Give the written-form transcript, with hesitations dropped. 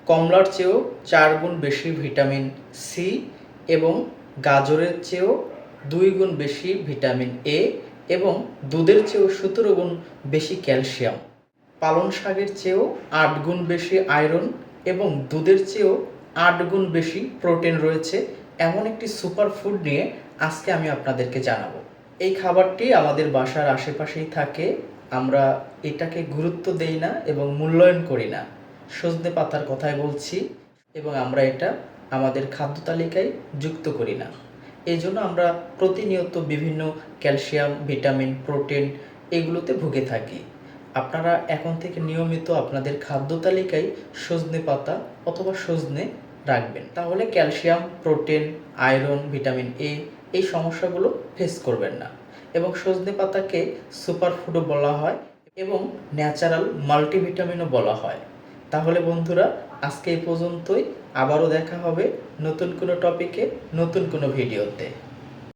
কমলার চেয়েও 4 গুণ বেশি ভিটামিন সি এবং গাজরের চেয়েও 2 গুণ বেশি ভিটামিন এ এবং দুধের চেয়েও 17 গুণ বেশি ক্যালসিয়াম। পালং শাকের চেয়েও 8 গুণ বেশি আয়রন এবং দুধের চেয়েও 8 গুণ বেশি প্রোটিন রয়েছে এমন একটি সুপার ফুড নিয়ে আজকে আমি আপনাদেরকে জানাবো। এই খাবারটি আমাদের বাসার আশেপাশেই থাকে, আমরা এটাকে গুরুত্ব দেই না এবং মূল্যায়ন করি না। সজনে পাতার কথাই বলছি এবং আমরা এটা আমাদের খাদ্য তালিকায় যুক্ত করি না। এই জন্য আমরা প্রতিনিয়ত বিভিন্ন ক্যালসিয়াম, ভিটামিন, প্রোটিন এগুলোতে ভুগে থাকি। আপনারা এখন থেকে নিয়মিত আপনাদের খাদ্য তালিকায় সজনে পাতা অথবা সজনে রাখবেন, তাহলে calcium, protein, iron, vitamin A এই সমস্যাগুলো ফেস করবেন না। এবং সজনে পাতাকে সুপারফুডও বলা হয় এবং ন্যাচারাল মাল্টিভিটামিনও বলা হয়। তাহলে বন্ধুরা, আজকে এই পর্যন্তই। আবারও দেখা হবে নতুন কোনো টপিকে, নতুন কোনো ভিডিওতে।